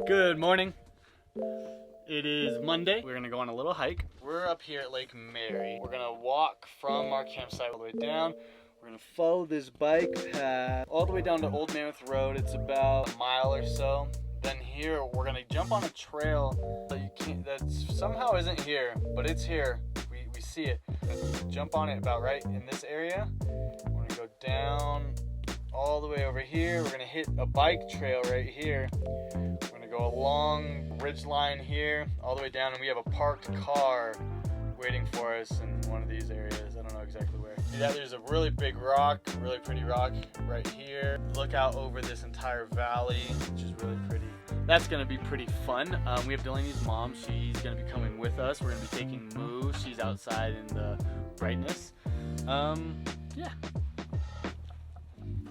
Good morning. It is Monday. We're gonna go on a little hike. We're up here at Lake Mary. We're gonna walk from our campsite all the way down. We're gonna follow this bike path all the way down to Old Mammoth Road. It's about a mile or so. Then here we're gonna jump on a trail that somehow isn't here, but it's here. We see it. Jump on it about right in this area. We're gonna go down all the way over here. We're gonna hit a bike trail right here. We're gonna go along ridge line here all the way down, and we have a parked car waiting for us in one of these areas. I don't know exactly where. Yeah, there's a really big rock, really pretty rock right here. Look out over this entire valley, which is really pretty. That's gonna be pretty fun. We have Delaney's mom. She's gonna be coming with us. We're gonna be taking Moo. She's outside in the brightness. Yeah.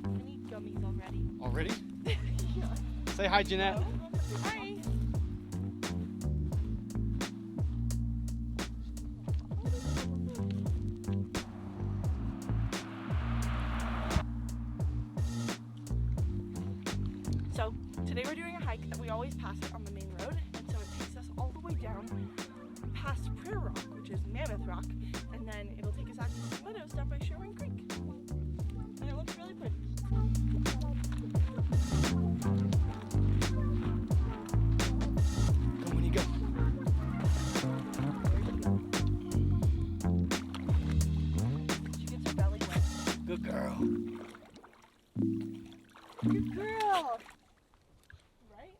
We need gummies already. Already? Yeah. Say hi, Jeanette. Hi. So today we're doing a hike, and we always pass it on the main road, and so it takes us all the way down past Prayer Rock, which is Mammoth Rock, and then it'll take us out to the meadows down by Sherwin Creek. And it looks really pretty. Go when you go. She gets her belly wet. Good girl. Good girl! Right?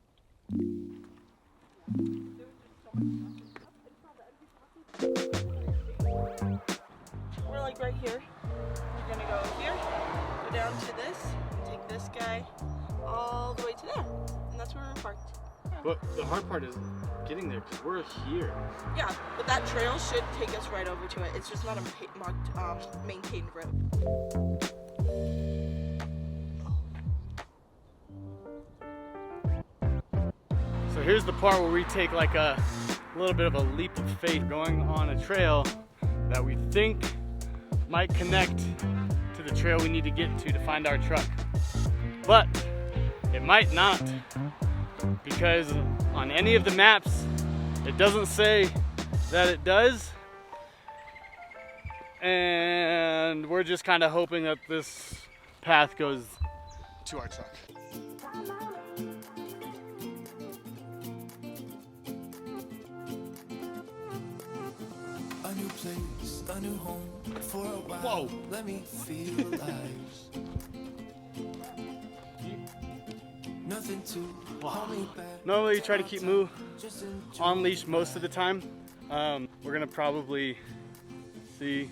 We're like right here. We're gonna go here, go down to this, and take this guy all the way to there. And that's where we're parked. But the hard part is getting there because we're here. Yeah, but that trail should take us right over to it. It's just not a marked, maintained road. So here's the part where we take like a little bit of a leap of faith, going on a trail that we think might connect to the trail we need to get to find our truck. But it might not, because on any of the maps it doesn't say that it does, and we're just kind of hoping that this path goes to our truck. A new place, a new home for a while. Whoa. Let me feel alive. Nothing to hold me back. Normally you try to keep Moo on leash most of the time. We're gonna probably see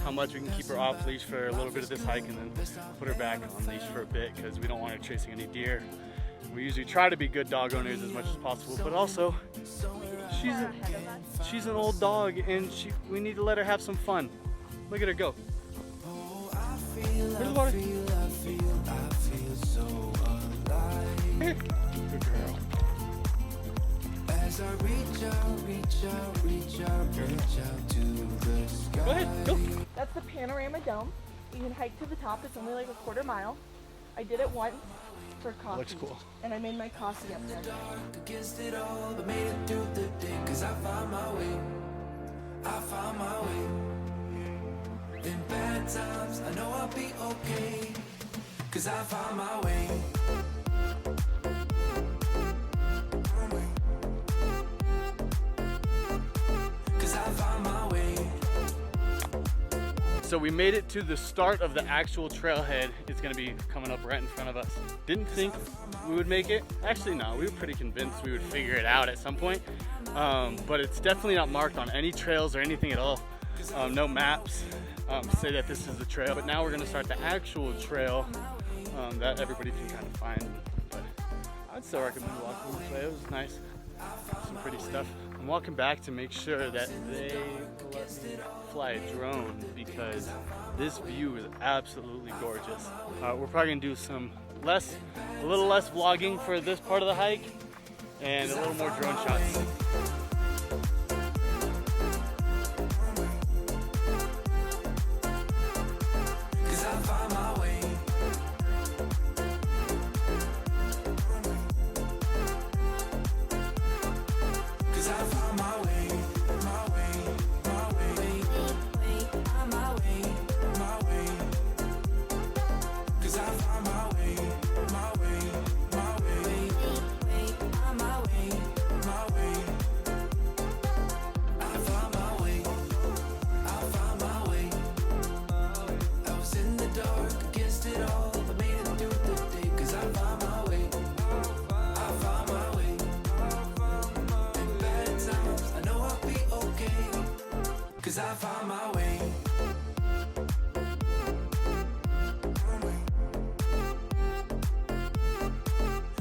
how much we can keep her off leash for a little bit of this hike, and then put her back on leash for a bit because we don't want her chasing any deer. We usually try to be good dog owners as much as possible, but also she's an old dog, and we need to let her have some fun. Look at her go. Where's the water? I feel so alive. Here. Good girl. As I reach out to the sky. Go ahead, go. That's the Panorama Dome. You can hike to the top. It's only like a quarter mile. I did it once for coffee. Looks cool. And I made my coffee up there. Against it all, but made it through the day. 'Cause I found my way. I found my way. In bad times, I know I'll be okay. 'Cause I found my way. So we made it to the start of the actual trailhead. It's gonna be coming up right in front of us. Didn't think we would make it. Actually, no, we were pretty convinced we would figure it out at some point. But it's definitely not marked on any trails or anything at all. No maps say that this is the trail. But now we're gonna start the actual trail that everybody can kind of find. But I'd still recommend walking this way. It was nice. Some pretty stuff. I'm walking back to make sure that they let me fly a drone, because this view is absolutely gorgeous. We're probably gonna do a little less vlogging for this part of the hike, and a little more drone shots. 'cause I found my way, my way, my way, find my way, my way, 'cause I found my way, my way, my way, find my way, my way. I found my way, I found my way. I was in the dark against it all, but made it through the day, 'cause I found my way, I found my way. In bad times, I know I'll be okay, 'cause I found my way.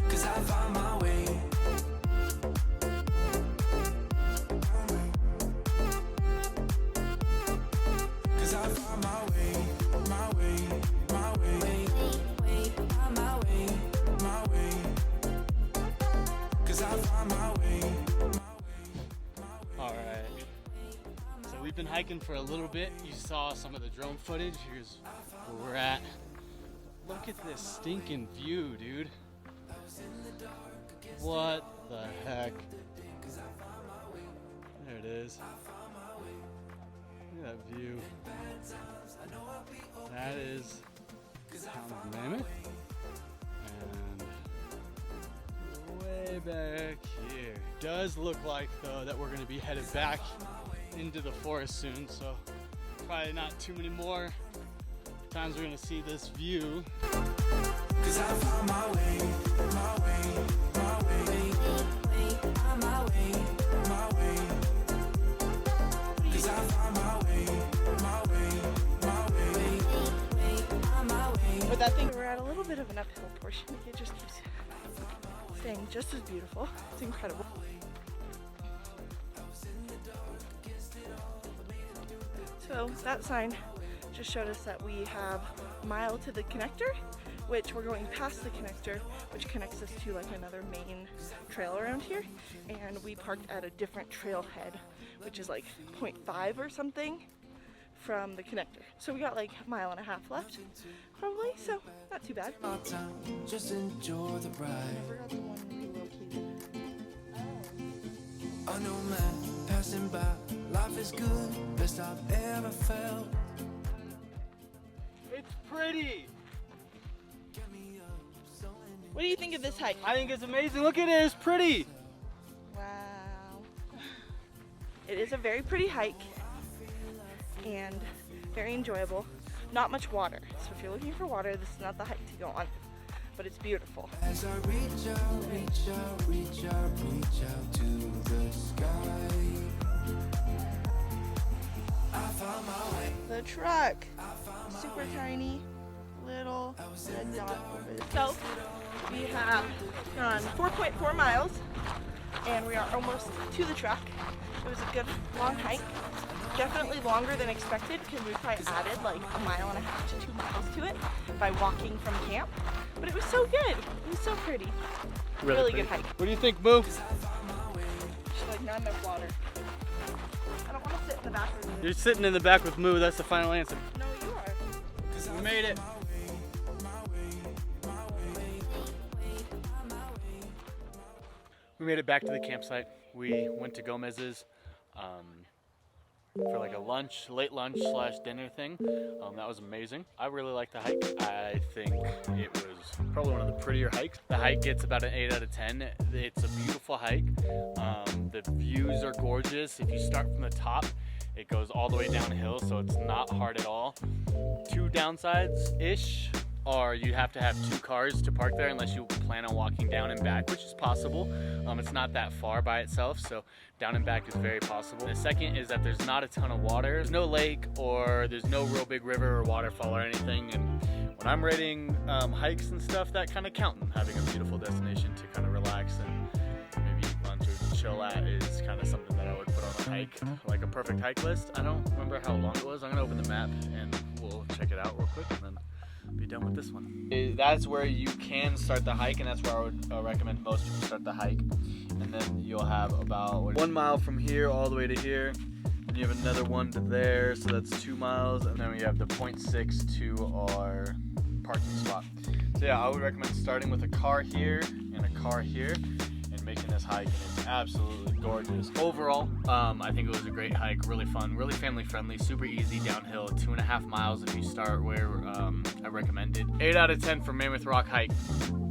'Cause I found my way. 'Cause I found my way, my way, my way, find my way, my way. 'Cause I found my way, my way, my way. All right. So we've been hiking for a little bit. You saw some of the drone footage. Here's where we're at. Look at this stinking view, dude. What the heck? There it is. Look at that view. That is town of Mammoth. And way back here. Does look like though that we're gonna be headed back into the forest soon, so probably not too many more times we're gonna see this view. 'Cause I found my way, my way, my way, find my way, my way. 'Cause I found my way, my way, my way, find my way. With that thing, we're at a little bit of an uphill portion. It just keeps staying just as beautiful. It's incredible. So that sign just showed us that we have a mile to the connector, which we're going past the connector, which connects us to like another main trail around here. And we parked at a different trailhead, which is like 0.5 or something from the connector. So we got like a mile and a half left, probably, so not too bad. My time, just enjoy the ride. I forgot the one relocated. A new man passing by, life is good, best I've ever felt. It's pretty. What do you think of this hike? I think it's amazing. Look at it, it's pretty. Wow. It is a very pretty hike and very enjoyable. Not much water, so if you're looking for water, this is not the hike to go on, but it's beautiful. As I reach out, reach out, reach out, reach out to the sky, I found my way. The truck, super tiny, little red dot over there. So we have gone 4.4 miles and we are almost to the truck. It was a good long hike. Definitely longer than expected because we probably added like a mile and a half to 2 miles to it by walking from camp. But it was so good. It was so pretty. Really good hike. What do you think, Boo? Just like not enough water. I don't want to sit in the back with you. You're sitting in the back with Moo. That's the final answer. No, you are. We made it. We made it back to the campsite. We went to Gomez's for like a lunch, late lunch / dinner thing. That was amazing. I really liked the hike. I think it was probably one of the prettier hikes. The hike gets about an 8 out of 10. It's a beautiful hike. The views are gorgeous. If you start from the top, it goes all the way downhill, so it's not hard at all. 2 downsides-ish are you have to have 2 cars to park there unless you plan on walking down and back, which is possible. It's not that far by itself, so down and back is very possible. The second is that there's not a ton of water. There's no lake or there's no real big river or waterfall or anything. And when I'm rating hikes and stuff, that kind of counting. Having a beautiful destination to kind of relax and maybe eat lunch or chill at is kind of something that I would put on a hike, like a perfect hike list. I don't remember how long it was. I'm gonna open the map and we'll check it out real quick and then be done with this one. That's where you can start the hike, and that's where I would recommend most people start the hike. And then you'll have about 1 mile from here all the way to here, and you have another one to there, so that's 2 miles, and then we have the 0.6 to our parking spot. So yeah, I would recommend starting with a car here and a car here, and making this hike, and it's absolutely gorgeous. Overall, I think it was a great hike, really fun, really family friendly, super easy downhill, 2.5 miles if you start where I recommended. 8 out of 10 for Mammoth Rock hike.